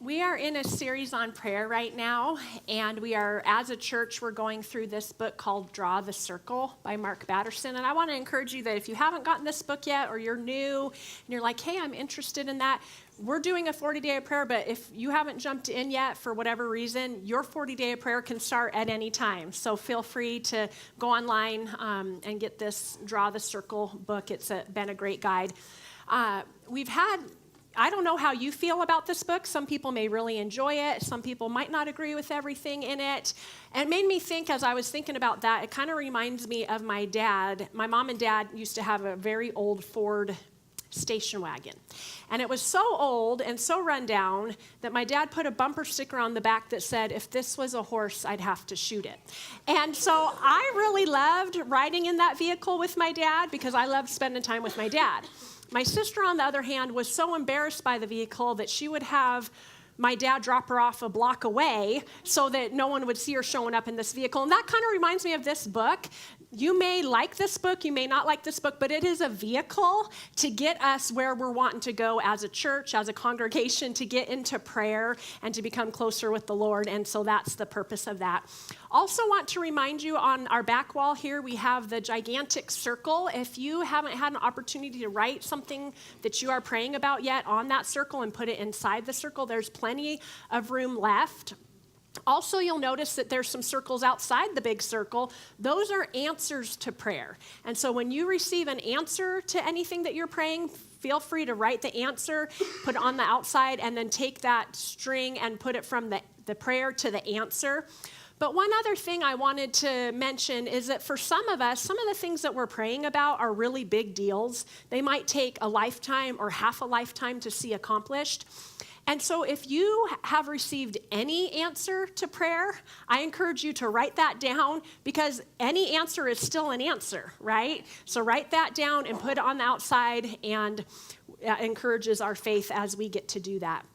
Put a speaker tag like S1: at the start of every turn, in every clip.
S1: We are in a series on prayer right now, and as a church, we're going through this book called Draw the Circle by Mark Batterson. And I want to encourage you that if you haven't gotten this book yet, or you're new, and you're like, hey, I'm interested in that, we're doing a 40-day of prayer, but if you haven't jumped in yet for whatever reason, your 40-day of prayer can start at any time. So feel free to go online and get this Draw the Circle book. It's been a great guide. I don't know how you feel about this book. Some people may really enjoy it. Some people might not agree with everything in it. And it made me think, as I was thinking about that, it kind of reminds me of my dad. My mom and dad used to have a very old Ford station wagon. And it was so old and so run down that my dad put a bumper sticker on the back that said, if this was a horse, I'd have to shoot it. And so I really loved riding in that vehicle with my dad because I loved spending time with my dad. My sister, on the other hand, was so embarrassed by the vehicle that she would have my dad drop her off a block away so that no one would see her showing up in this vehicle. And that kind of reminds me of this book. You may like this book, you may not like this book, but it is a vehicle to get us where we're wanting to go as a church, as a congregation, to get into prayer and to become closer with the Lord. And so that's the purpose of that. Also want to remind you, on our back wall here, we have the gigantic circle. If you haven't had an opportunity to write something that you are praying about yet on that circle and put it inside the circle, there's plenty of room left. Also, you'll notice that there's some circles outside the big circle. Those are answers to prayer. And so when you receive an answer to anything that you're praying, feel free to write the answer, put it on the outside, and then take that string and put it from the prayer to the answer. But one other thing I wanted to mention is that for some of us, some of the things that we're praying about are really big deals. They might take a lifetime or half a lifetime to see accomplished. And so if you have received any answer to prayer, I encourage you to write that down, because any answer is still an answer, right? So write that down and put it on the outside, and encourages our faith as we get to do that.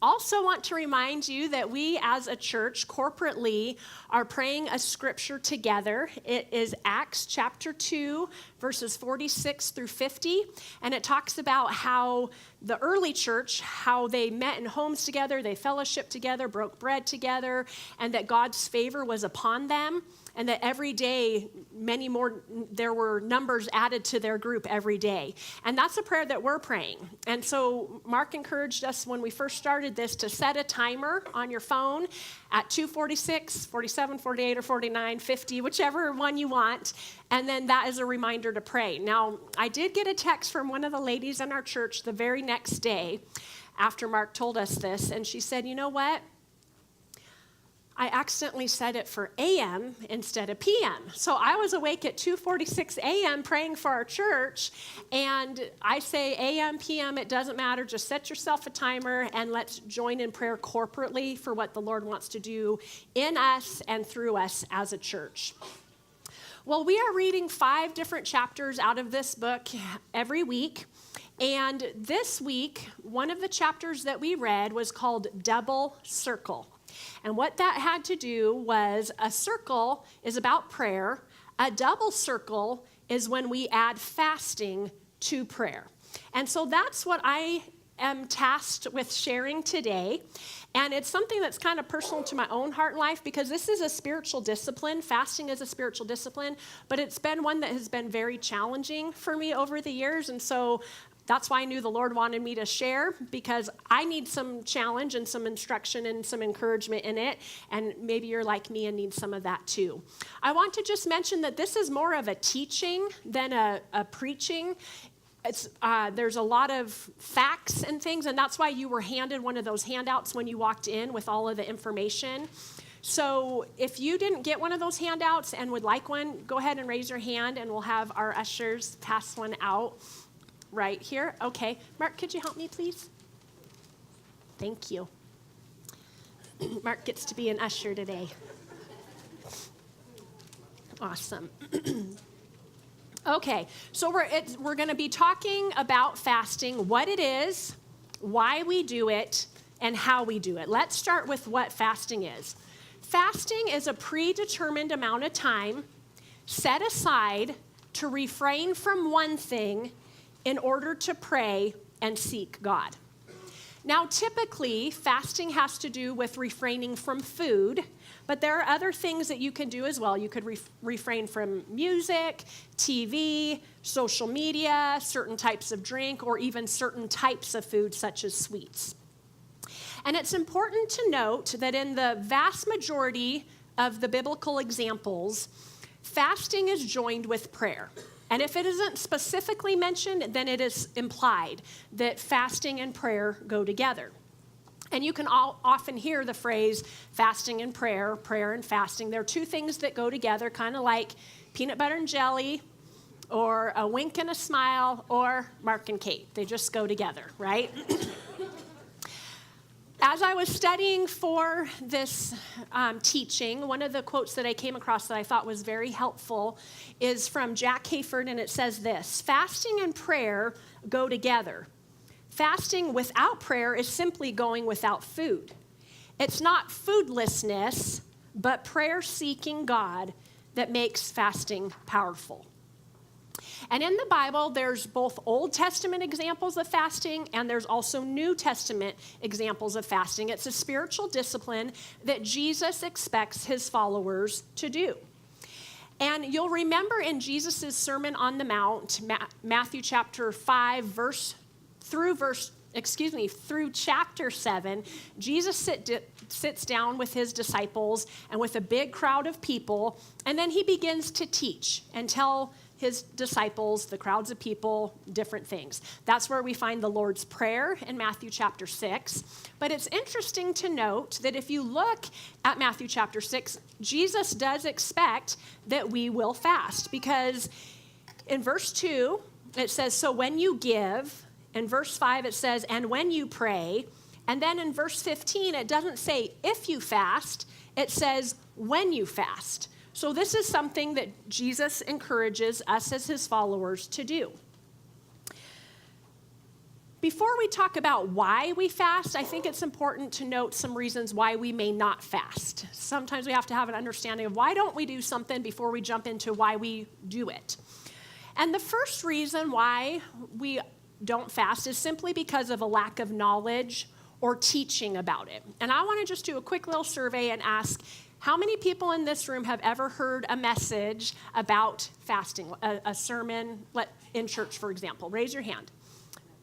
S1: Also want to remind you that we as a church corporately are praying a scripture together. It is Acts chapter 2, verses 46 through 50. And it talks about how the early church, how they met in homes together, they fellowshiped together, broke bread together, and that God's favor was upon them. And that every day, there were numbers added to their group every day. And that's a prayer that we're praying. And so Mark encouraged us when we first started this to set a timer on your phone at 2:46, 47, 48, or 49, 50, whichever one you want. And then that is a reminder to pray. Now, I did get a text from one of the ladies in our church the very next day after Mark told us this. And she said, you know what? I accidentally set it for a.m. instead of p.m. So I was awake at 2:46 a.m. praying for our church, and I say a.m., p.m., it doesn't matter. Just set yourself a timer, and let's join in prayer corporately for what the Lord wants to do in us and through us as a church. Well, we are reading 5 different chapters out of this book every week. And this week, one of the chapters that we read was called Double Circle. And what that had to do was, a circle is about prayer. A double circle is when we add fasting to prayer. And so that's what I am tasked with sharing today. And it's something that's kind of personal to my own heart and life, because this is a spiritual discipline. Fasting is a spiritual discipline, but it's been one that has been very challenging for me over the years. And so that's why I knew the Lord wanted me to share, because I need some challenge and some instruction and some encouragement in it. And maybe you're like me and need some of that too. I want to just mention that this is more of a teaching than a preaching. There's a lot of facts and things, and that's why you were handed one of those handouts when you walked in with all of the information. So if you didn't get one of those handouts and would like one, go ahead and raise your hand, and we'll have our ushers pass one out. Right here. Okay. Mark, could you help me, please? Thank you. Mark gets to be an usher today. Awesome. Okay. So we're going to be talking about fasting, what it is, why we do it, and how we do it. Let's start with what fasting is. Fasting is a predetermined amount of time set aside to refrain from one thing in order to pray and seek God. Now, typically, fasting has to do with refraining from food, but there are other things that you can do as well. You could refrain from music, TV, social media, certain types of drink, or even certain types of food, such as sweets. And it's important to note that in the vast majority of the biblical examples, fasting is joined with prayer. And if it isn't specifically mentioned, then it is implied that fasting and prayer go together. And you can often hear the phrase fasting and prayer, prayer and fasting. They're two things that go together, kind of like peanut butter and jelly, or a wink and a smile, or Mark and Kate. They just go together, right? As I was studying for this teaching, one of the quotes that I came across that I thought was very helpful is from Jack Hayford, and it says this: fasting and prayer go together. Fasting without prayer is simply going without food. It's not foodlessness, but prayer seeking God that makes fasting powerful. And in the Bible, there's both Old Testament examples of fasting, and there's also New Testament examples of fasting. It's a spiritual discipline that Jesus expects his followers to do. And you'll remember in Jesus' Sermon on the Mount, Matthew chapter 5, through chapter 7, Jesus sits down with his disciples and with a big crowd of people, and then he begins to teach and tell his disciples, the crowds of people, different things. That's where we find the Lord's Prayer in Matthew chapter 6. But it's interesting to note that if you look at Matthew chapter 6, Jesus does expect that we will fast, because in verse 2, it says, so when you give. In verse 5, it says, and when you pray. And then in verse 15, it doesn't say if you fast, it says when you fast. So this is something that Jesus encourages us as his followers to do. Before we talk about why we fast, I think it's important to note some reasons why we may not fast. Sometimes we have to have an understanding of why don't we do something before we jump into why we do it. And the first reason why we don't fast is simply because of a lack of knowledge or teaching about it. And I want to just do a quick little survey and ask, how many people in this room have ever heard a message about fasting, a sermon in church, for example? Raise your hand.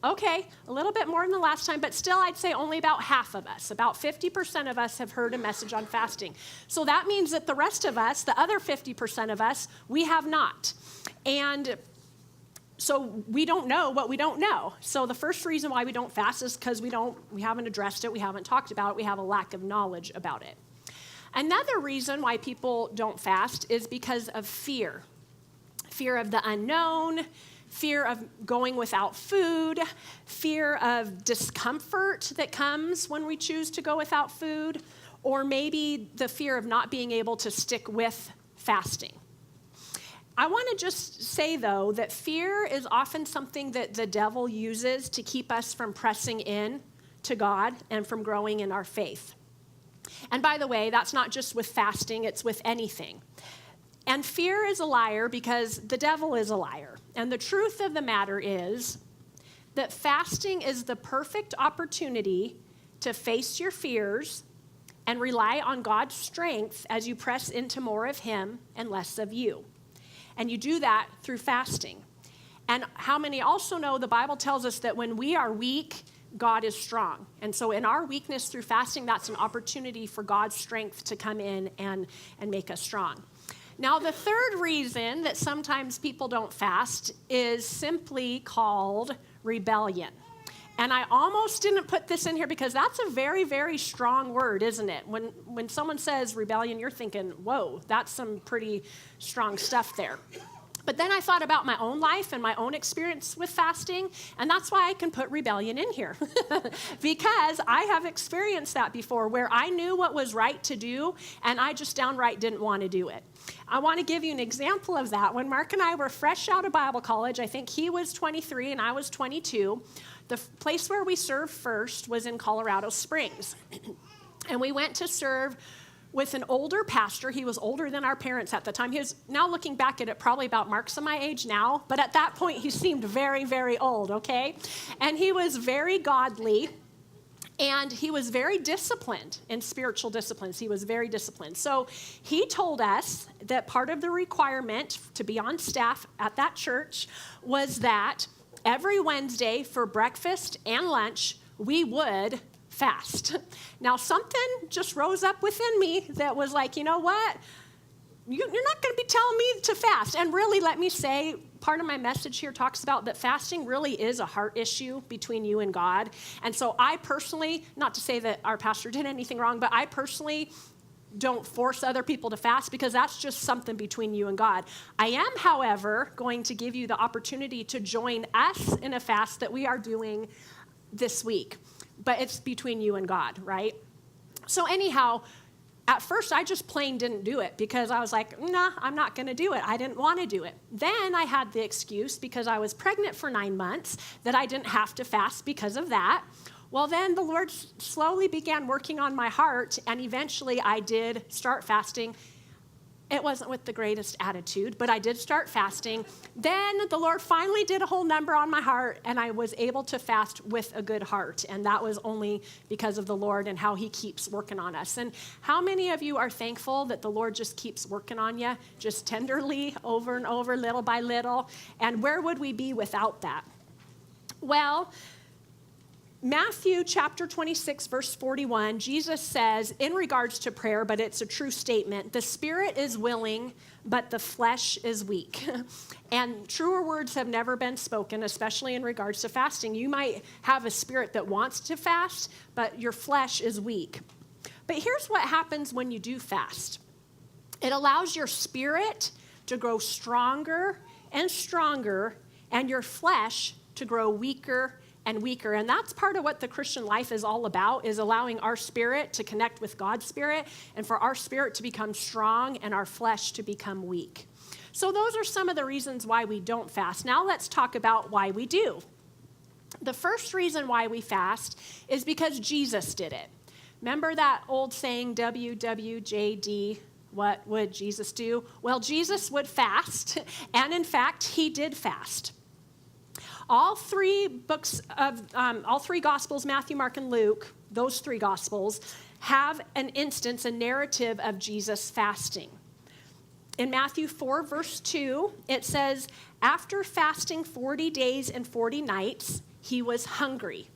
S1: Okay, a little bit more than the last time, but still I'd say only about half of us, about 50% of us have heard a message on fasting. So that means that the rest of us, the other 50% of us, we have not. And so we don't know what we don't know. So the first reason why we don't fast is because we haven't addressed it, we haven't talked about it, we have a lack of knowledge about it. Another reason why people don't fast is because of fear. Fear of the unknown, fear of going without food, fear of discomfort that comes when we choose to go without food, or maybe the fear of not being able to stick with fasting. I want to just say, though, that fear is often something that the devil uses to keep us from pressing in to God and from growing in our faith. And by the way, that's not just with fasting, it's with anything. And fear is a liar because the devil is a liar. And the truth of the matter is that fasting is the perfect opportunity to face your fears and rely on God's strength as you press into more of him and less of you. And you do that through fasting. And how many also know the Bible tells us that when we are weak, God is strong. And so in our weakness through fasting, that's an opportunity for God's strength to come in and make us strong. Now, the third reason that sometimes people don't fast is simply called rebellion. And I almost didn't put this in here because that's a very, very strong word, isn't it? When someone says rebellion, you're thinking, whoa, that's some pretty strong stuff there. But then I thought about my own life and my own experience with fasting, and that's why I can put rebellion in here. Because I have experienced that before, where I knew what was right to do, and I just downright didn't want to do it. I want to give you an example of that. When Mark and I were fresh out of Bible college, I think he was 23 and I was 22, the place where we served first was in Colorado Springs. And we went to serve with an older pastor. He was older than our parents at the time. He was, now looking back at it, probably about Mark's and my age now, but at that point he seemed very, very old, okay? And he was very godly. And he was very disciplined in spiritual disciplines. He was very disciplined. So he told us that part of the requirement to be on staff at that church was that every Wednesday for breakfast and lunch, we would fast. Now, something just rose up within me that was like, you know what? You're not going to be telling me to fast. And really, let me say, part of my message here talks about that fasting really is a heart issue between you and God. And so I personally, not to say that our pastor did anything wrong, but I personally don't force other people to fast because that's just something between you and God. I am, however, going to give you the opportunity to join us in a fast that we are doing this week. But it's between you and God, right? So anyhow, at first, I just plain didn't do it because I was like, nah, I'm not going to do it. I didn't want to do it. Then I had the excuse because I was pregnant for 9 months that I didn't have to fast because of that. Well, then the Lord slowly began working on my heart, and eventually I did start fasting. It wasn't with the greatest attitude, but I did start fasting. Then the Lord finally did a whole number on my heart, and I was able to fast with a good heart. And that was only because of the Lord and how he keeps working on us. And how many of you are thankful that the Lord just keeps working on you, just tenderly, over and over, little by little? And where would we be without that? Well, Matthew chapter 26, verse 41, Jesus says, in regards to prayer, but it's a true statement, the spirit is willing, but the flesh is weak. And truer words have never been spoken, especially in regards to fasting. You might have a spirit that wants to fast, but your flesh is weak. But here's what happens when you do fast. It allows your spirit to grow stronger and stronger, and your flesh to grow weaker and weaker. And that's part of what the Christian life is all about, is allowing our spirit to connect with God's spirit and for our spirit to become strong and our flesh to become weak. So those are some of the reasons why we don't fast. Now let's talk about why we do. The first reason why we fast is because Jesus did it. Remember that old saying, WWJD, what would Jesus do? Well, Jesus would fast, and in fact, he did fast. All three Gospels, Matthew, Mark, and Luke, those three Gospels, have an instance, a narrative of Jesus fasting. In Matthew 4, verse 2, it says, after fasting 40 days and 40 nights, he was hungry.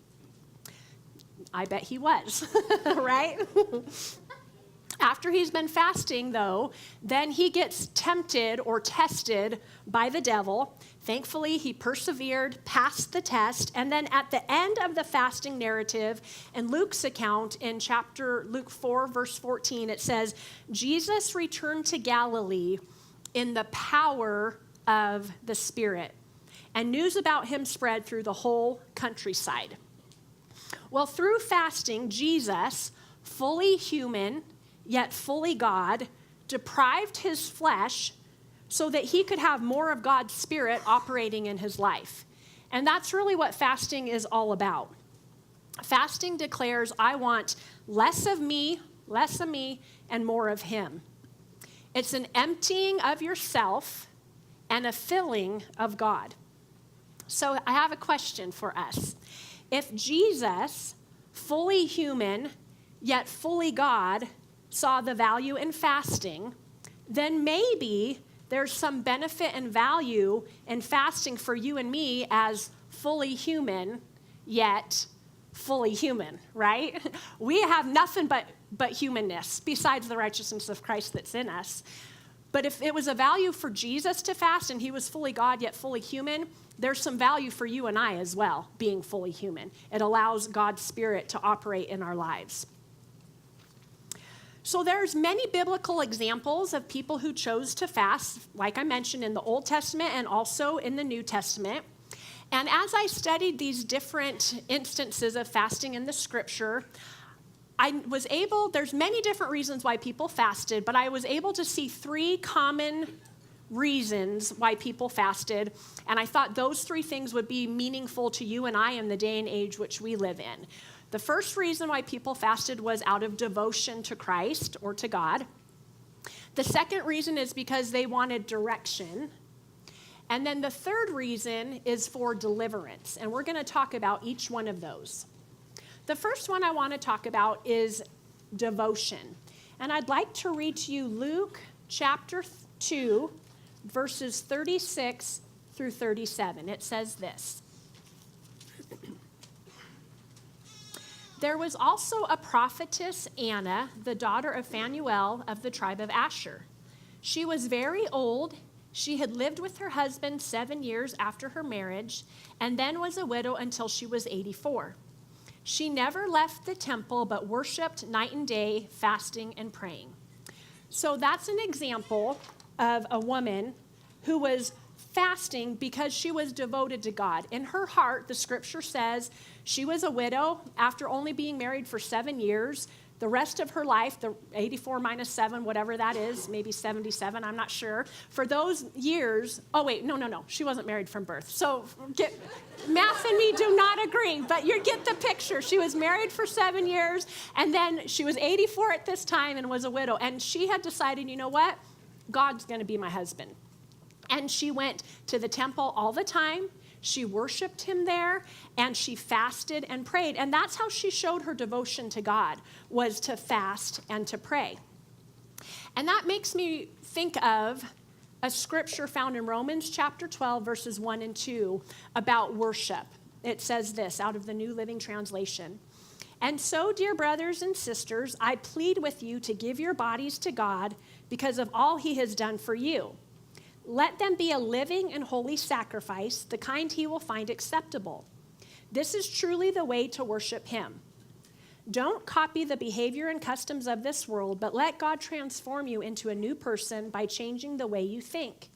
S1: I bet he was, right? After he's been fasting, though, then he gets tempted or tested by the devil. Thankfully, he persevered, passed the test, and then at the end of the fasting narrative, in Luke's account, in chapter Luke 4, verse 14, it says, Jesus returned to Galilee in the power of the Spirit, and news about him spread through the whole countryside. Well, through fasting, Jesus, fully human, yet fully God, deprived his flesh so that he could have more of God's Spirit operating in his life. And that's really what fasting is all about. Fasting declares, I want less of me, and more of him. It's an emptying of yourself and a filling of God. So I have a question for us. If Jesus, fully human, yet fully God, saw the value in fasting, then maybe there's some benefit and value in fasting for you and me as fully human, yet fully human, right? We have nothing but humanness besides the righteousness of Christ that's in us. But if it was a value for Jesus to fast and he was fully God yet fully human, there's some value for you and I as well, being fully human. It allows God's Spirit to operate in our lives. So there's many biblical examples of people who chose to fast, like I mentioned, in the Old Testament and also in the New Testament. And as I studied these different instances of fasting in the scripture, there's many different reasons why people fasted, but I was able to see three common reasons why people fasted, and I thought those three things would be meaningful to you and I in the day and age which we live in. The first reason why people fasted was out of devotion to Christ or to God. The second reason is because they wanted direction. And then the third reason is for deliverance, and we're going to talk about each one of those. The first one I want to talk about is devotion. And I'd like to read to you Luke chapter 2, verses 36 through 37. It says this. There was also a prophetess, Anna, the daughter of Phanuel of the tribe of Asher. She was very old. She had lived with her husband 7 years after her marriage, and then was a widow until she was 84. She never left the temple, but worshiped night and day, fasting and praying. So that's an example of a woman who was fasting because she was devoted to God. In her heart, the scripture says she was a widow after only being married for 7 years. The rest of her life, the 84 minus 7, whatever that is, maybe 77, I'm not sure. For those years, no, she wasn't married from birth. So math and me do not agree, but you get the picture. She was married for 7 years, and then she was 84 at this time and was a widow. And she had decided, you know what? God's going to be my husband. And she went to the temple all the time. She worshiped him there, and she fasted and prayed. And that's how she showed her devotion to God, was to fast and to pray. And that makes me think of a scripture found in Romans chapter 12, verses 1 and 2, about worship. It says this out of the New Living Translation. And so, dear brothers and sisters, I plead with you to give your bodies to God because of all he has done for you. Let them be a living and holy sacrifice, the kind he will find acceptable. This is truly the way to worship him. Don't copy the behavior and customs of this world, but let God transform you into a new person by changing the way you think.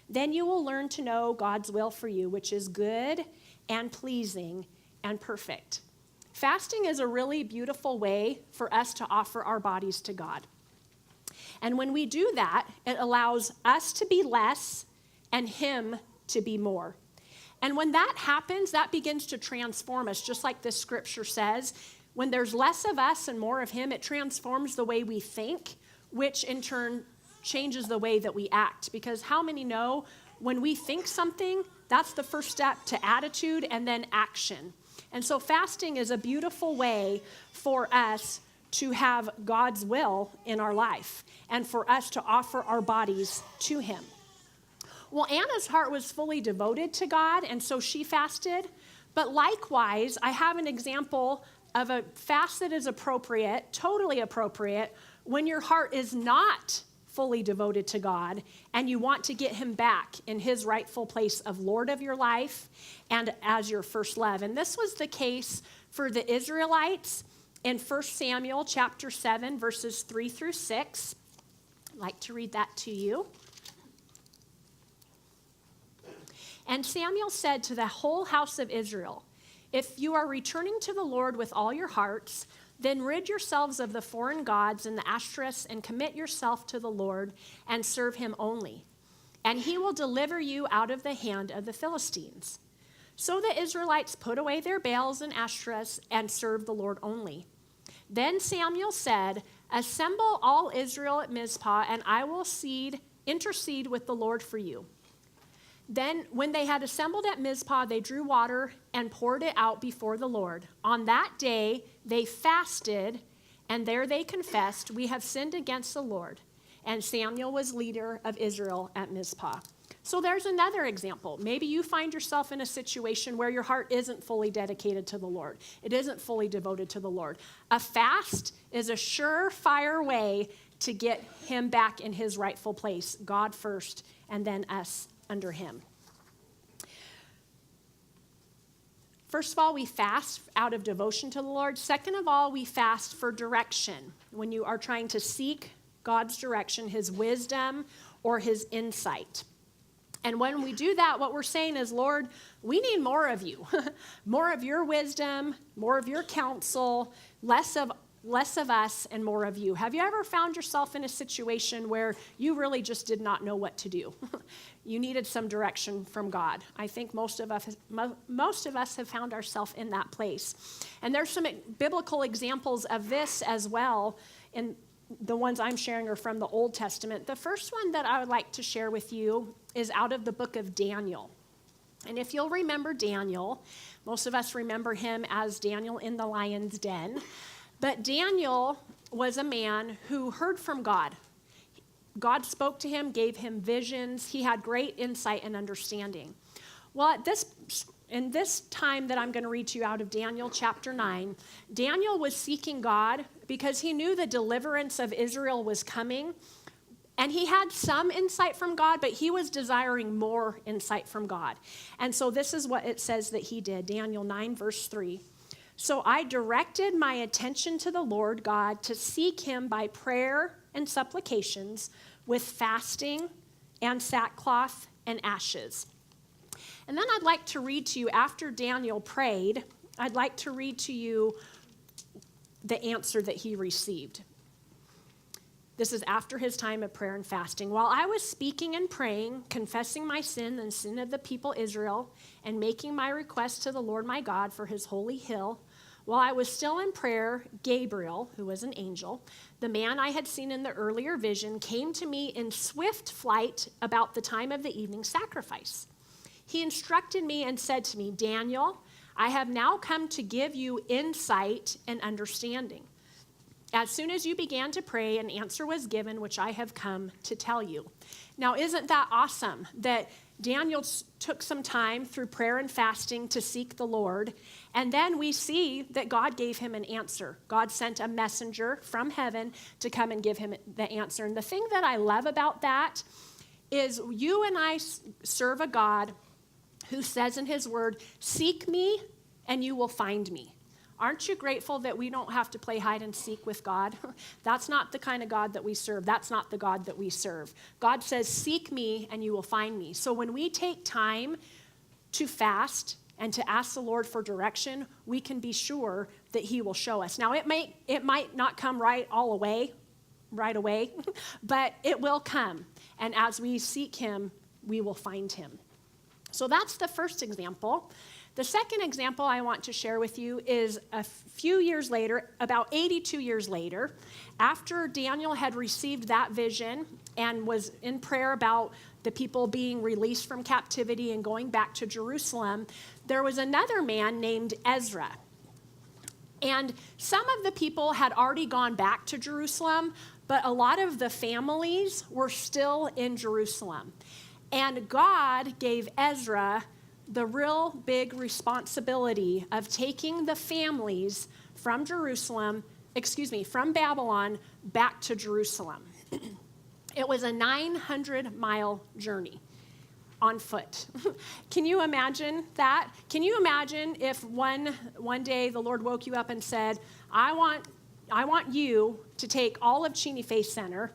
S1: Then you will learn to know God's will for you, which is good and pleasing and perfect. Fasting is a really beautiful way for us to offer our bodies to God. And when we do that, it allows us to be less and him to be more. And when that happens, that begins to transform us, just like this scripture says. When there's less of us and more of him, it transforms the way we think, which in turn changes the way that we act. Because how many know when we think something, that's the first step to attitude and then action. And so fasting is a beautiful way for us to have God's will in our life and for us to offer our bodies to him. Well, Anna's heart was fully devoted to God, and so she fasted. But likewise, I have an example of a fast that is appropriate, totally appropriate, when your heart is not fully devoted to God and you want to get him back in his rightful place of Lord of your life and as your first love. And this was the case for the Israelites in 1 Samuel chapter 7, verses 3 through 6. I'd like to read that to you. And Samuel said to the whole house of Israel, if you are returning to the Lord with all your hearts, then rid yourselves of the foreign gods and the Ashtoreths and commit yourself to the Lord and serve him only. And he will deliver you out of the hand of the Philistines. So the Israelites put away their Baals and Ashtoreths and served the Lord only. Then Samuel said, assemble all Israel at Mizpah, and I will intercede with the Lord for you. Then when they had assembled at Mizpah, they drew water and poured it out before the Lord. On that day they fasted, and there they confessed, we have sinned against the Lord. And Samuel was leader of Israel at Mizpah. So there's another example. Maybe you find yourself in a situation where your heart isn't fully dedicated to the Lord. It isn't fully devoted to the Lord. A fast is a surefire way to get him back in his rightful place, God first, and then us under him. First of all, we fast out of devotion to the Lord. Second of all, we fast for direction. When you are trying to seek God's direction, his wisdom, or his insight. And when we do that, what we're saying is, Lord, we need more of you. More of your wisdom, more of your counsel, less of us and more of you. Have you ever found yourself in a situation where you really just did not know what to do? You needed some direction from God. I think most of us have found ourselves in that place. And there's some biblical examples of this as well, and the ones I'm sharing are from the Old Testament. The first one that I would like to share with you is out of the book of Daniel. And if you'll remember Daniel, most of us remember him as Daniel in the lion's den. But Daniel was a man who heard from God. God spoke to him, gave him visions. He had great insight and understanding. Well, in this time that I'm going to read to you out of Daniel chapter 9, Daniel was seeking God because he knew the deliverance of Israel was coming. And he had some insight from God, but he was desiring more insight from God. And so this is what it says that he did. Daniel 9, verse 3. So I directed my attention to the Lord God to seek him by prayer and supplications with fasting and sackcloth and ashes. And then I'd like to read to you, after Daniel prayed, I'd like to read to you the answer that he received. This is after his time of prayer and fasting. While I was speaking and praying, confessing my sin and sin of the people Israel, and making my request to the Lord my God for his holy hill, while I was still in prayer, Gabriel, who was an angel, the man I had seen in the earlier vision, came to me in swift flight about the time of the evening sacrifice. He instructed me and said to me, Daniel, I have now come to give you insight and understanding. As soon as you began to pray, an answer was given, which I have come to tell you. Now, isn't that awesome that Daniel took some time through prayer and fasting to seek the Lord, and then we see that God gave him an answer. God sent a messenger from heaven to come and give him the answer. And the thing that I love about that is you and I serve a God who says in his word, seek me and you will find me. Aren't you grateful that we don't have to play hide and seek with God? That's not the kind of God that we serve. That's not the God that we serve. God says, seek me and you will find me. So when we take time to fast and to ask the Lord for direction, we can be sure that he will show us. Now, it might not come right away, but it will come. And as we seek him, we will find him. So that's the first example. The second example I want to share with you is a few years later, about 82 years later, after Daniel had received that vision and was in prayer about the people being released from captivity and going back to Jerusalem, there was another man named Ezra. And some of the people had already gone back to Jerusalem, but a lot of the families were still in Jerusalem. And God gave Ezra the real big responsibility of taking the families from from Babylon back to Jerusalem. It was a 900-mile journey on foot. Can you imagine that? Can you imagine if one day the Lord woke you up and said, I want you to take all of Cheney Face Center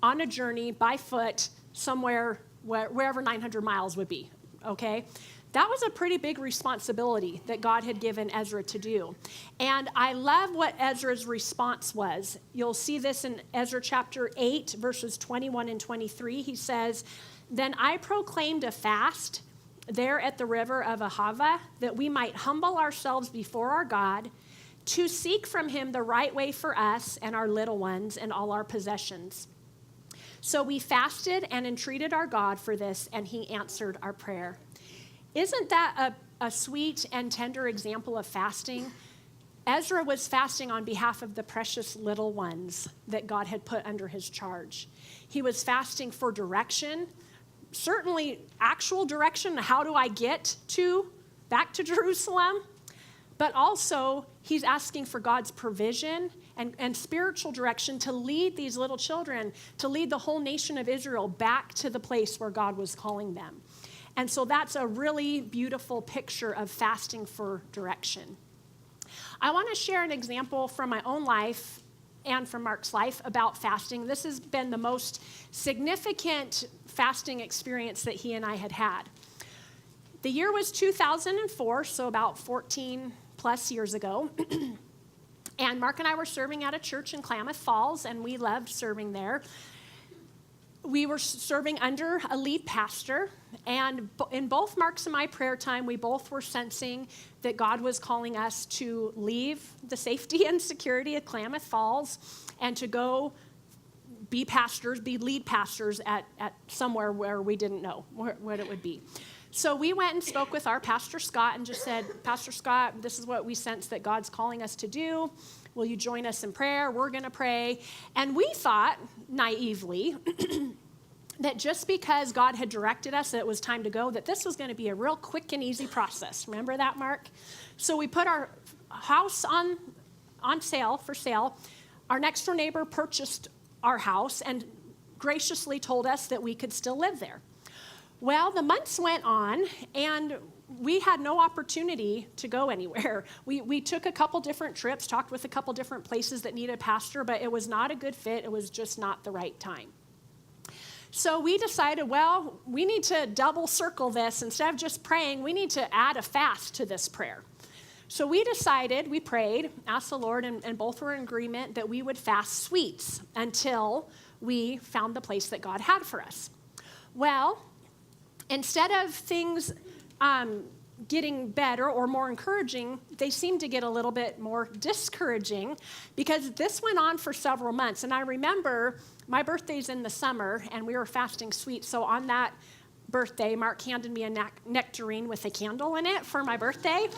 S1: on a journey by foot somewhere wherever 900 miles would be, okay? That was a pretty big responsibility that God had given Ezra to do. And I love what Ezra's response was. You'll see this in Ezra chapter 8, verses 21 and 23. He says, Then I proclaimed a fast there at the river of Ahava, that we might humble ourselves before our God, to seek from him the right way for us and our little ones and all our possessions. So we fasted and entreated our God for this, and he answered our prayer. Isn't that a sweet and tender example of fasting? Ezra was fasting on behalf of the precious little ones that God had put under his charge. He was fasting for direction, certainly actual direction. How do I get back to Jerusalem? But also, he's asking for God's provision and spiritual direction to lead these little children, to lead the whole nation of Israel back to the place where God was calling them. And so that's a really beautiful picture of fasting for direction. I want to share an example from my own life and from Mark's life about fasting. This has been the most significant fasting experience that he and I had had. The year was 2004, so about 14 plus years ago. And Mark and I were serving at a church in Klamath Falls, and we loved serving there. We were serving under a lead pastor, and in both Mark's and my prayer time, we both were sensing that God was calling us to leave the safety and security of Klamath Falls and to go be lead pastors at somewhere where we didn't know what it would be. So we went and spoke with our Pastor Scott and just said, Pastor Scott, this is what we sense that God's calling us to do. Will you join us in prayer? We're going to pray. And we thought, naively, that just because God had directed us that it was time to go, that this was going to be a real quick and easy process. Remember that, Mark? So we put our house on sale, for sale. Our next door neighbor purchased our house and graciously told us that we could still live there. Well, the months went on, and we had no opportunity to go anywhere. We took a couple different trips, talked with a couple different places that needed a pastor, but it was not a good fit. It was just not the right time. So we decided, well, we need to double circle this. Instead of just praying, we need to add a fast to this prayer. So we decided, we prayed, asked the Lord, and both were in agreement that we would fast sweets until we found the place that God had for us. Well, instead of things getting better or more encouraging, they seemed to get a little bit more discouraging because this went on for several months. And I remember my birthday's in the summer, and we were fasting sweets. So on that birthday, Mark handed me a nectarine with a candle in it for my birthday.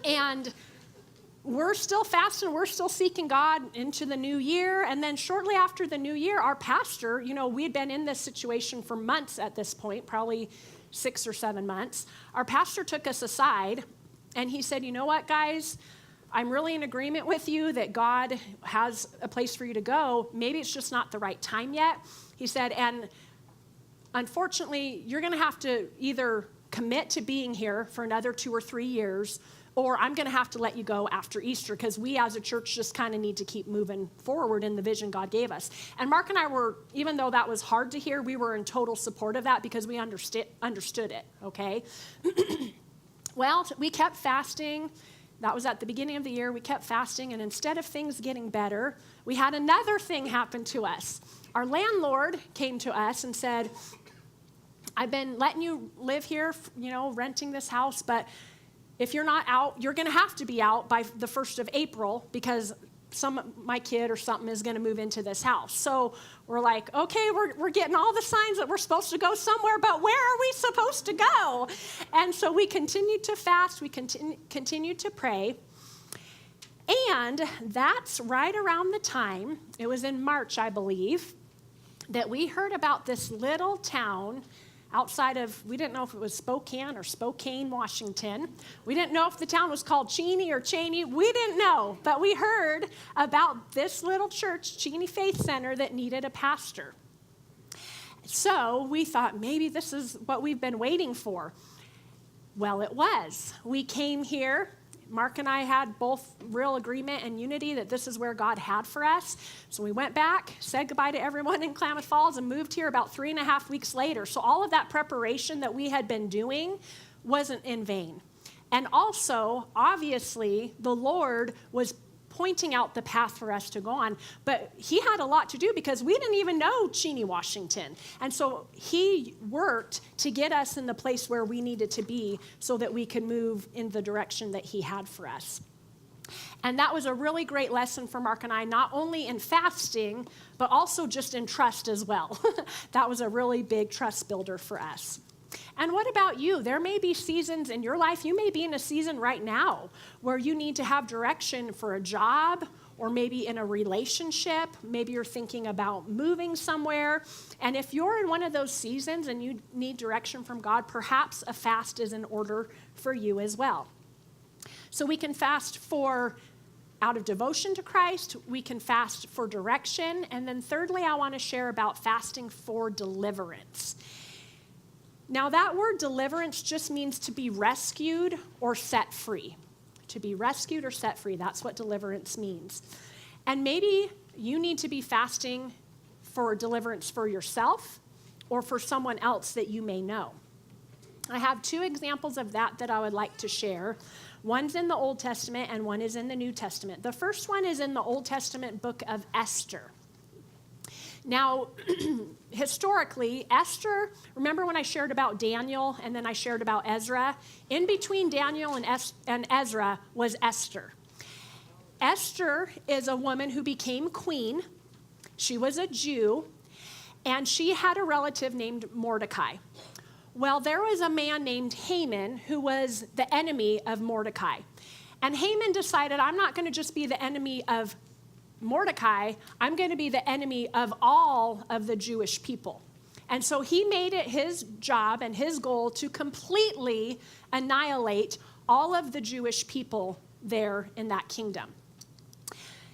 S1: And we're still fasting, we're still seeking God into the new year. And then shortly after the new year, our pastor, we had been in this situation for months at this point, probably 6 or 7 months. Our pastor took us aside and he said, you know what, guys? I'm really in agreement with you that God has a place for you to go. Maybe it's just not the right time yet. He said, and unfortunately, you're going to have to either commit to being here for another 2 or 3 years, or I'm going to have to let you go after Easter because we as a church just kind of need to keep moving forward in the vision God gave us. And Mark and I were, even though that was hard to hear, we were in total support of that because we understood it, okay? Well, we kept fasting. That was at the beginning of the year. We kept fasting, and instead of things getting better, we had another thing happen to us. Our landlord came to us and said, I've been letting you live here, renting this house, but if you're not out, you're going to have to be out by the 1st of April because my kid or something is going to move into this house. So we're like, okay, we're getting all the signs that we're supposed to go somewhere, but where are we supposed to go? And so we continued to fast. We continued to pray. And that's right around the time, it was in March, I believe, that we heard about this little town outside of, we didn't know if it was Spokane, Washington. We didn't know if the town was called Cheney or Cheney. We didn't know, but we heard about this little church, Cheney Faith Center, that needed a pastor. So we thought maybe this is what we've been waiting for. Well, it was. We came here. Mark and I had both real agreement and unity that this is where God had for us. So we went back, said goodbye to everyone in Klamath Falls, and moved here about 3.5 weeks later. So all of that preparation that we had been doing wasn't in vain. And also, obviously, the Lord was pointing out the path for us to go on. But he had a lot to do because we didn't even know Cheney, Washington. And so he worked to get us in the place where we needed to be so that we could move in the direction that he had for us. And that was a really great lesson for Mark and I, not only in fasting, but also just in trust as well. That was a really big trust builder for us. And what about you? There may be seasons in your life, you may be in a season right now where you need to have direction for a job or maybe in a relationship. Maybe you're thinking about moving somewhere. And if you're in one of those seasons and you need direction from God, perhaps a fast is in order for you as well. So we can fast out of devotion to Christ. We can fast for direction. And then thirdly, I want to share about fasting for deliverance. Now, that word deliverance just means to be rescued or set free. To be rescued or set free, that's what deliverance means. And maybe you need to be fasting for deliverance for yourself or for someone else that you may know. I have 2 examples of that I would like to share. One's in the Old Testament and one is in the New Testament. The first one is in the Old Testament book of Esther. Now, historically, Esther, remember when I shared about Daniel and then I shared about Ezra? In between Daniel and Ezra was Esther. Esther is a woman who became queen. She was a Jew, and she had a relative named Mordecai. Well, there was a man named Haman who was the enemy of Mordecai. And Haman decided, I'm not going to just be the enemy of Mordecai, I'm going to be the enemy of all of the Jewish people. And so he made it his job and his goal to completely annihilate all of the Jewish people there in that kingdom.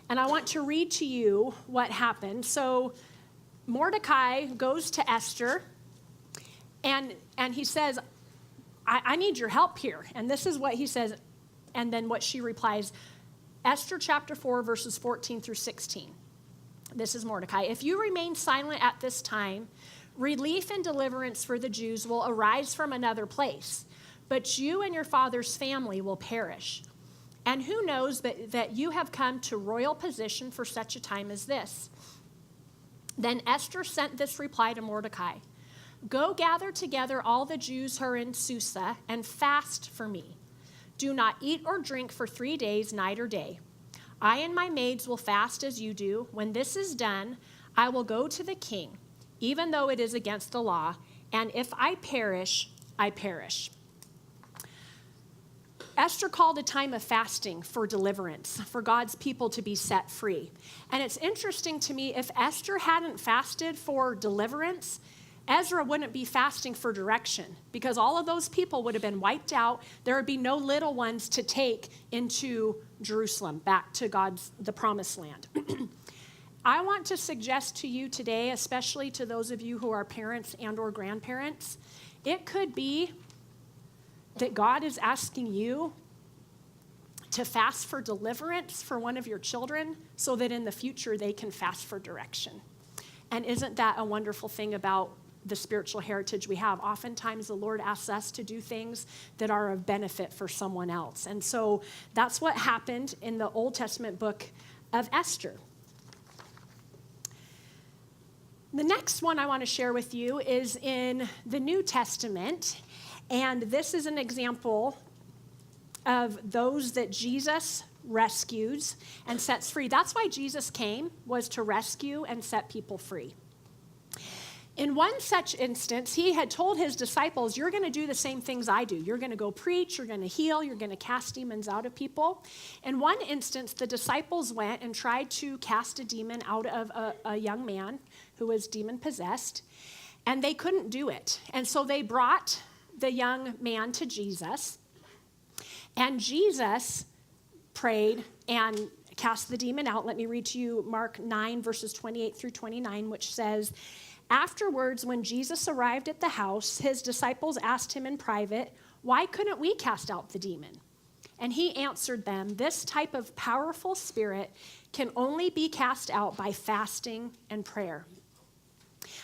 S1: And I want to read to you what happened. So Mordecai goes to Esther, and he says, I need your help here. And this is what he says, and then what she replies, Esther chapter 4, verses 14 through 16. This is Mordecai. If you remain silent at this time, relief and deliverance for the Jews will arise from another place, but you and your father's family will perish. And who knows that you have come to royal position for such a time as this? Then Esther sent this reply to Mordecai. Go gather together all the Jews who are in Susa and fast for me. Do not eat or drink for 3 days, night or day. I and my maids will fast as you do. When this is done, I will go to the king, even though it is against the law, and if I perish, I perish. Esther called a time of fasting for deliverance, for God's people to be set free. And it's interesting to me, if Esther hadn't fasted for deliverance, Ezra wouldn't be fasting for direction, because all of those people would have been wiped out. There would be no little ones to take into Jerusalem, back to the promised land. I want to suggest to you today, especially to those of you who are parents and or grandparents, it could be that God is asking you to fast for deliverance for one of your children so that in the future they can fast for direction. And isn't that a wonderful thing about the spiritual heritage we have? Oftentimes the Lord asks us to do things that are of benefit for someone else. And so that's what happened in the Old Testament book of Esther. The next one I want to share with you is in the New Testament. And this is an example of those that Jesus rescues and sets free. That's why Jesus came, was to rescue and set people free. In one such instance, he had told his disciples, you're going to do the same things I do. You're going to go preach, you're going to heal, you're going to cast demons out of people. In one instance, the disciples went and tried to cast a demon out of a young man who was demon-possessed, and they couldn't do it. And so they brought the young man to Jesus, and Jesus prayed and cast the demon out. Let me read to you Mark 9, verses 28 through 29, which says, afterwards, when Jesus arrived at the house, his disciples asked him in private, why couldn't we cast out the demon? And he answered them, this type of powerful spirit can only be cast out by fasting and prayer.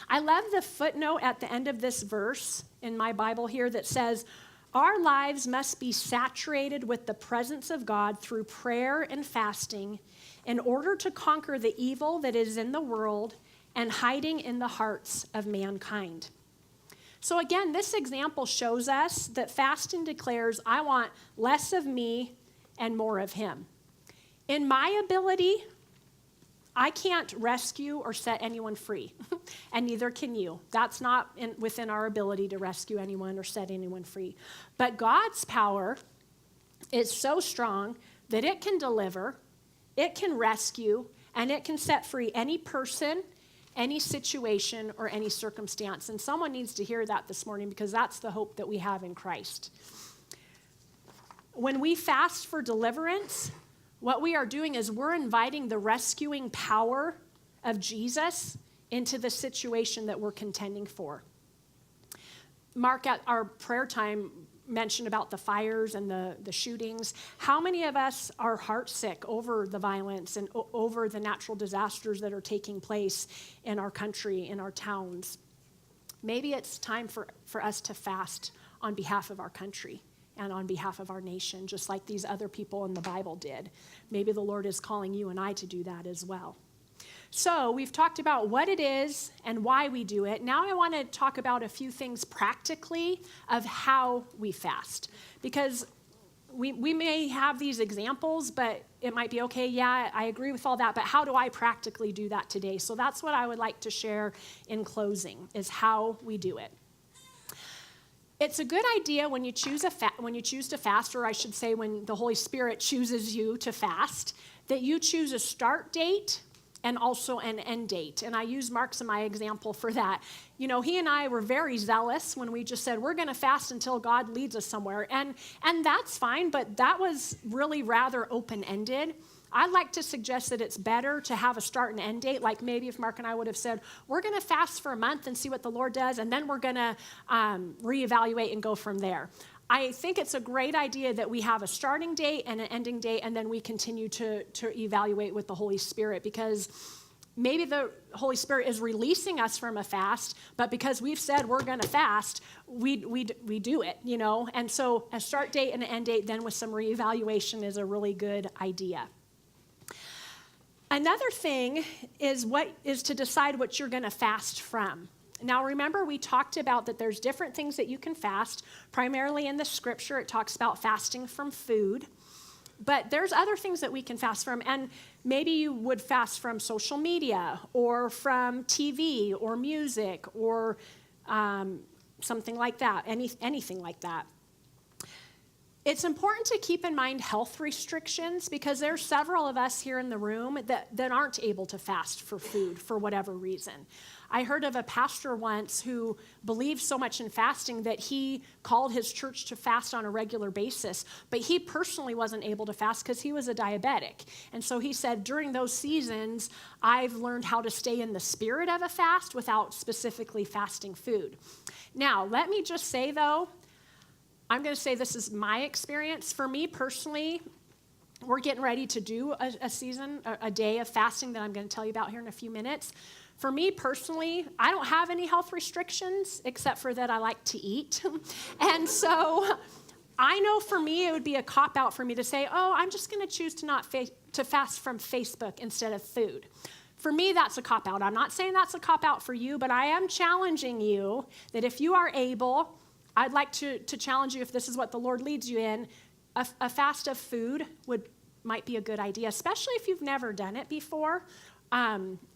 S1: I love the footnote at the end of this verse in my Bible here that says, our lives must be saturated with the presence of God through prayer and fasting in order to conquer the evil that is in the world and hiding in the hearts of mankind. So again, this example shows us that fasting declares, I want less of me and more of him. In my ability, I can't rescue or set anyone free, and neither can you. That's not within our ability to rescue anyone or set anyone free. But God's power is so strong that it can deliver, it can rescue, and it can set free any person, any situation, or any circumstance. And someone needs to hear that this morning, because that's the hope that we have in Christ. When we fast for deliverance, what we are doing is we're inviting the rescuing power of Jesus into the situation that we're contending for. Mark, at our prayer time, mentioned about the fires and the shootings. How many of us are heartsick over the violence and over the natural disasters that are taking place in our country, in our towns? Maybe it's time for us to fast on behalf of our country and on behalf of our nation, just like these other people in the Bible did. Maybe the Lord is calling you and I to do that as well. So we've talked about what it is and why we do it. Now I want to talk about a few things practically of how we fast. Because we may have these examples, but it might be, okay, yeah, I agree with all that, but how do I practically do that today? So that's what I would like to share in closing, is how we do it. It's a good idea when you choose to fast, or I should say when the Holy Spirit chooses you to fast, that you choose a start date and also an end date. And I use Mark's as my example for that. You know, he and I were very zealous when we just said, we're going to fast until God leads us somewhere. And that's fine, but that was really rather open-ended. I'd like to suggest that it's better to have a start and end date. Like maybe if Mark and I would have said, we're going to fast for a month and see what the Lord does, and then we're going to reevaluate and go from there. I think it's a great idea that we have a starting date and an ending date, and then we continue to evaluate with the Holy Spirit, because maybe the Holy Spirit is releasing us from a fast, but because we've said we're going to fast, we do it, you know. And so a start date and an end date, then with some reevaluation, is a really good idea. Another thing is to decide what you're going to fast from. Now, remember, we talked about that there's different things that you can fast. Primarily in the scripture, it talks about fasting from food. But there's other things that we can fast from. And maybe you would fast from social media or from TV or music or something like that, anything like that. It's important to keep in mind health restrictions, because there's several of us here in the room that aren't able to fast for food for whatever reason. I heard of a pastor once who believed so much in fasting that he called his church to fast on a regular basis, but he personally wasn't able to fast because he was a diabetic. And so he said, during those seasons, I've learned how to stay in the spirit of a fast without specifically fasting food. Now, let me just say, though, I'm going to say this is my experience. For me personally, we're getting ready to do a day of fasting that I'm going to tell you about here in a few minutes. For me personally, I don't have any health restrictions except for that I like to eat. And so I know for me it would be a cop-out for me to say, oh, I'm just going to choose to fast from Facebook instead of food. For me, that's a cop-out. I'm not saying that's a cop-out for you, but I am challenging you that if you are able, I'd like to challenge you, if this is what the Lord leads you in, a fast of food might be a good idea, especially if you've never done it before.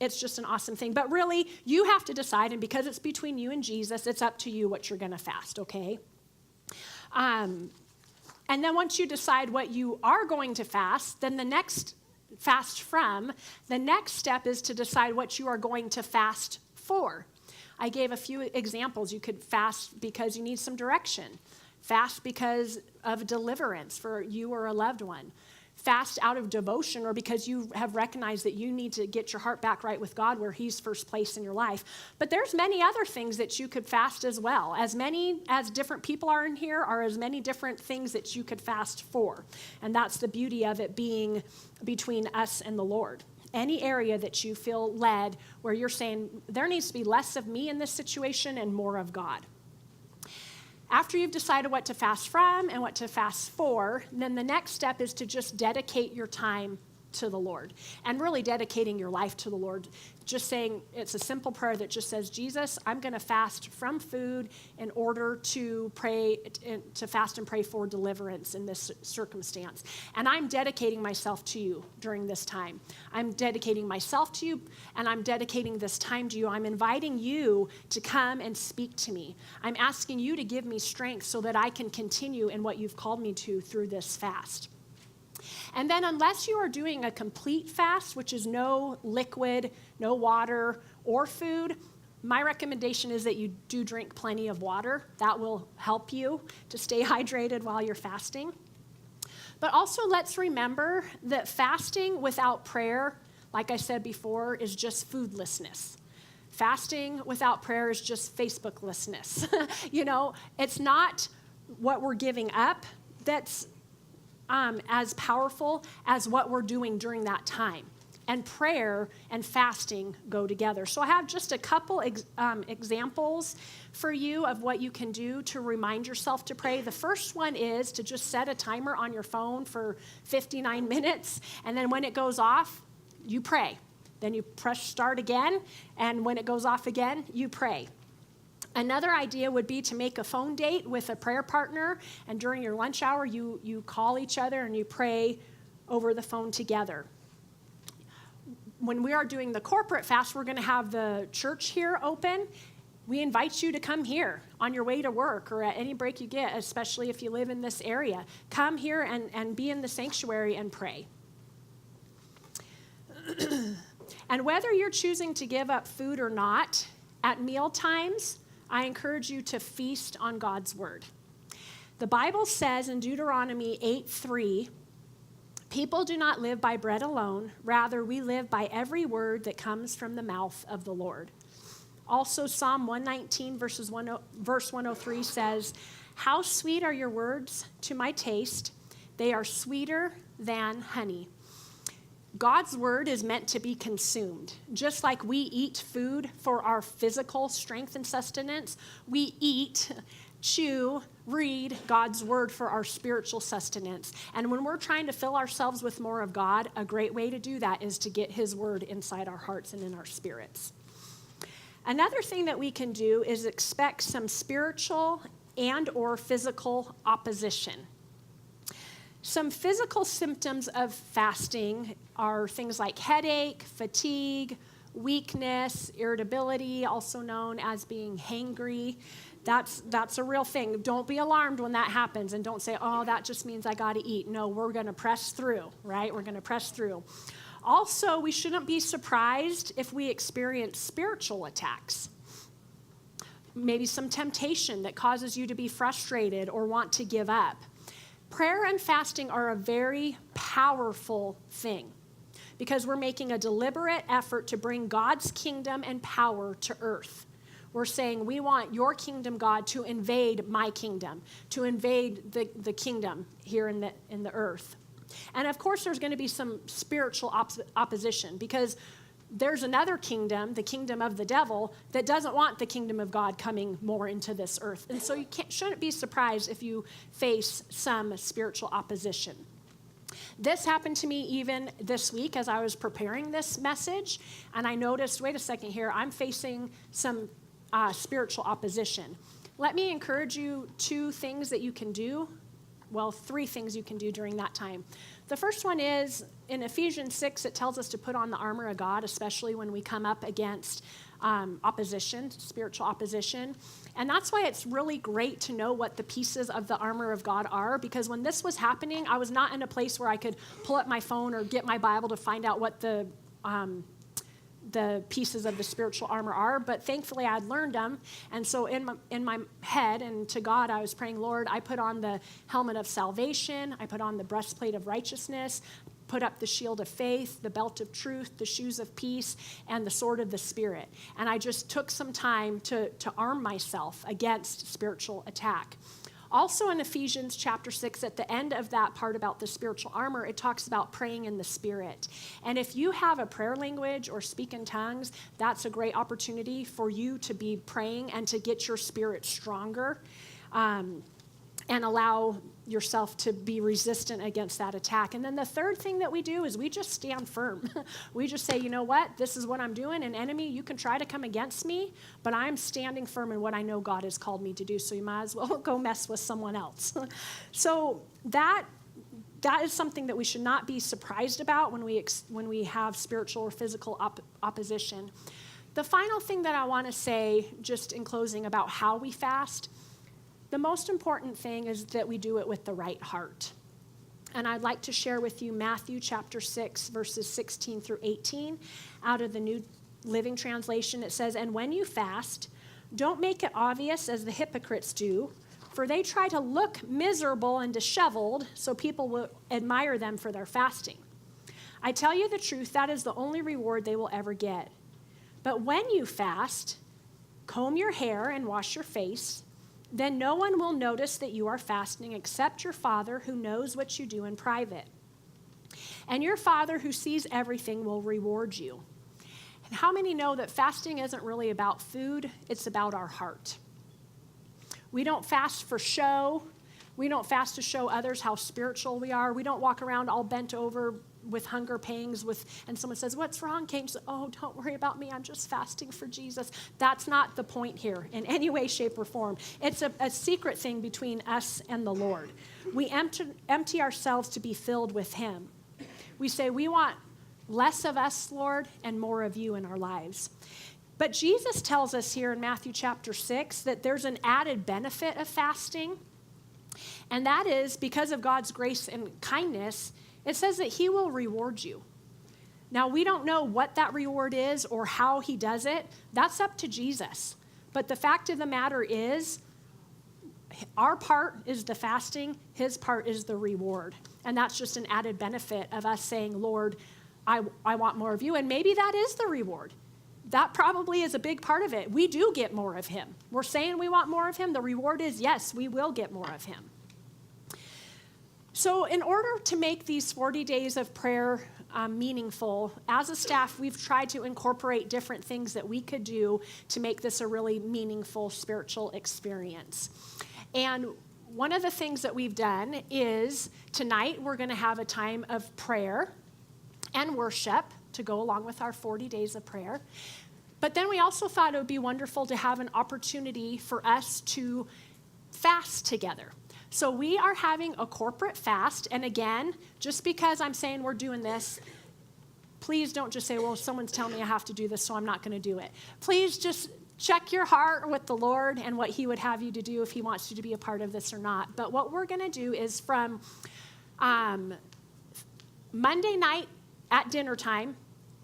S1: It's just an awesome thing. But really, you have to decide, and because it's between you and Jesus, it's up to you what you're going to fast, okay? And then once you decide what you are going to fast, then the next step is to decide what you are going to fast for. I gave a few examples. You could fast because you need some direction. Fast because of deliverance for you or a loved one. Fast out of devotion, or because you have recognized that you need to get your heart back right with God, where He's first place in your life. But there's many other things that you could fast as well. As many as different people are in here are as many different things that you could fast for. And that's the beauty of it being between us and the Lord. Any area that you feel led where you're saying there needs to be less of me in this situation and more of God. After you've decided what to fast from and what to fast for, then the next step is to just dedicate your time to the Lord, and really dedicating your life to the Lord. Just saying, it's a simple prayer that just says, Jesus, I'm going to fast from food in order to fast and pray for deliverance in this circumstance. And I'm dedicating myself to you during this time. I'm dedicating myself to you, and I'm dedicating this time to you. I'm inviting you to come and speak to me. I'm asking you to give me strength so that I can continue in what you've called me to through this fast. And then unless you are doing a complete fast, which is no liquid, no water or food, my recommendation is that you do drink plenty of water. That will help you to stay hydrated while you're fasting. But also let's remember that fasting without prayer, like I said before, is just foodlessness. Fasting without prayer is just Facebooklessness. It's not what we're giving up that's as powerful as what we're doing during that time. And prayer and fasting go together. So I have just a couple examples for you of what you can do to remind yourself to pray. The first one is to just set a timer on your phone for 59 minutes, and then when it goes off, you pray. Then you press start again, and when it goes off again, you pray. Another idea would be to make a phone date with a prayer partner, and during your lunch hour, you call each other and you pray over the phone together. When we are doing the corporate fast, we're going to have the church here open. we invite you to come here on your way to work or at any break you get, especially if you live in this area. Come here and be in the sanctuary and pray. And whether you're choosing to give up food or not, at meal times, I encourage you to feast on God's word. The Bible says in Deuteronomy 8:3, people do not live by bread alone, rather we live by every word that comes from the mouth of the Lord. Also, Psalm 119, verse 103 says, how sweet are your words to my taste. They are sweeter than honey. God's word is meant to be consumed. Just like we eat food for our physical strength and sustenance, we eat, chew, read God's word for our spiritual sustenance. And when we're trying to fill ourselves with more of God, a great way to do that is to get his word inside our hearts and in our spirits. Another thing that we can do is expect some spiritual and or physical opposition. Some physical symptoms of fasting are things like headache, fatigue, weakness, irritability, also known as being hangry. That's a real thing. Don't be alarmed when that happens, and don't say, oh, that just means I got to eat. No, we're going to press through, right? We're going to press through. Also, we shouldn't be surprised if we experience spiritual attacks. Maybe some temptation that causes you to be frustrated or want to give up. Prayer and fasting are a very powerful thing because we're making a deliberate effort to bring God's kingdom and power to earth. We're saying we want your kingdom, God, to invade my kingdom, to invade the kingdom here in the earth. And of course, there's going to be some spiritual opposition because there's another kingdom, the kingdom of the devil, that doesn't want the kingdom of God coming more into this earth. And so you shouldn't be surprised if you face some spiritual opposition. This happened to me even this week as I was preparing this message, and I noticed, wait a second here, I'm facing some spiritual opposition. Let me encourage you three things you can do during that time. The first one is, in Ephesians 6, it tells us to put on the armor of God, especially when we come up against opposition, spiritual opposition. And that's why it's really great to know what the pieces of the armor of God are, because when this was happening, I was not in a place where I could pull up my phone or get my Bible to find out what the pieces of the spiritual armor are, but thankfully I had learned them. And so in my head and to God, I was praying, Lord, I put on the helmet of salvation, I put on the breastplate of righteousness, put up the shield of faith, the belt of truth, the shoes of peace, and the sword of the Spirit. And I just took some time to arm myself against spiritual attack. Also in Ephesians chapter 6, at the end of that part about the spiritual armor, it talks about praying in the Spirit. And if you have a prayer language or speak in tongues, that's a great opportunity for you to be praying and to get your spirit stronger and allow yourself to be resistant against that attack. And then the third thing that we do is we just stand firm. We just say, you know what? This is what I'm doing. An enemy, you can try to come against me, but I'm standing firm in what I know God has called me to do. So you might as well go mess with someone else. So that is something that we should not be surprised about when we have spiritual or physical opposition. The final thing that I want to say, just in closing, about how we fast, the most important thing is that we do it with the right heart. And I'd like to share with you Matthew chapter 6, verses 16 through 18. Out of the New Living Translation, it says, and when you fast, don't make it obvious as the hypocrites do, for they try to look miserable and disheveled so people will admire them for their fasting. I tell you the truth, that is the only reward they will ever get. But when you fast, comb your hair and wash your face. Then no one will notice that you are fasting except your Father who knows what you do in private. And your Father who sees everything will reward you. And how many know that fasting isn't really about food? It's about our heart. We don't fast for show. We don't fast to show others how spiritual we are. We don't walk around all bent over with hunger pangs and someone says, what's wrong, Kate? Oh, don't worry about me. I'm just fasting for Jesus. That's not the point here in any way, shape, or form. It's a secret thing between us and the Lord. We empty ourselves to be filled with him. We say, we want less of us, Lord, and more of you in our lives. But Jesus tells us here in Matthew chapter 6 that there's an added benefit of fasting. And that is because of God's grace and kindness, it says that he will reward you. Now, we don't know what that reward is or how he does it. That's up to Jesus. But the fact of the matter is, our part is the fasting, his part is the reward. And that's just an added benefit of us saying, Lord, I want more of you. And maybe that is the reward. That probably is a big part of it. We do get more of him. We're saying we want more of him. The reward is, yes, we will get more of him. So in order to make these 40 days of prayer meaningful, as a staff, we've tried to incorporate different things that we could do to make this a really meaningful spiritual experience. And one of the things that we've done is tonight we're going to have a time of prayer and worship to go along with our 40 days of prayer. But then we also thought it would be wonderful to have an opportunity for us to fast together. So we are having a corporate fast. And again, just because I'm saying we're doing this, please don't just say, well, someone's telling me I have to do this, so I'm not going to do it. Please just check your heart with the Lord and what he would have you to do if he wants you to be a part of this or not. But what we're going to do is from Monday night at dinner time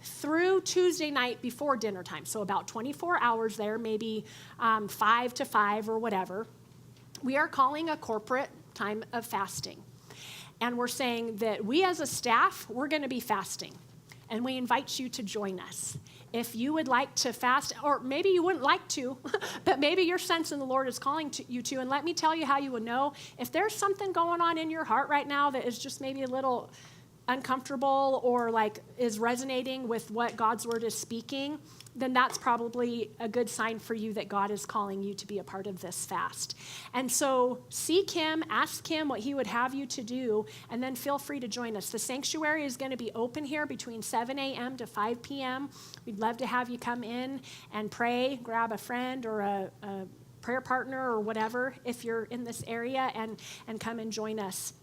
S1: through Tuesday night before dinner time, so about 24 hours there, maybe 5 to 5 or whatever, we are calling a corporate time of fasting. And we're saying that we as a staff, we're going to be fasting. And we invite you to join us. If you would like to fast, or maybe you wouldn't like to, but maybe your sense in the Lord is calling you to, and let me tell you how you would know. If there's something going on in your heart right now that is just maybe a little uncomfortable or like is resonating with what God's word is speaking, then that's probably a good sign for you that God is calling you to be a part of this fast. And so seek him, ask him what he would have you to do, and then feel free to join us. The sanctuary is going to be open here between 7 a.m. to 5 p.m. We'd love to have you come in and pray, grab a friend or a prayer partner or whatever if you're in this area, and come and join us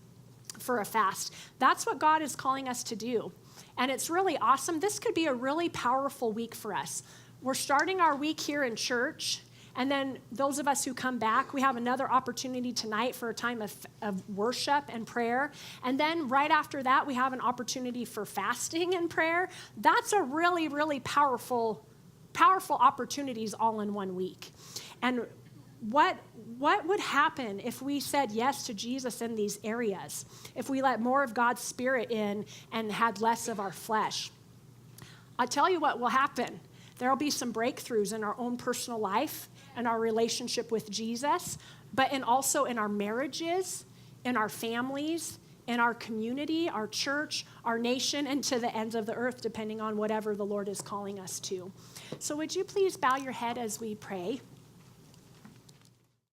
S1: for a fast. That's what God is calling us to do. And it's really awesome. This could be a really powerful week for us. We're starting our week here in church. And then those of us who come back, we have another opportunity tonight for a time of worship and prayer. And then right after that, we have an opportunity for fasting and prayer. That's a really, really powerful opportunities all in one week. And what would happen if we said yes to Jesus in these areas? If we let more of God's Spirit in and had less of our flesh? I'll tell you what will happen. There will be some breakthroughs in our own personal life and our relationship with Jesus, but also in our marriages, in our families, in our community, our church, our nation, and to the ends of the earth, depending on whatever the Lord is calling us to. So would you please bow your head as we pray?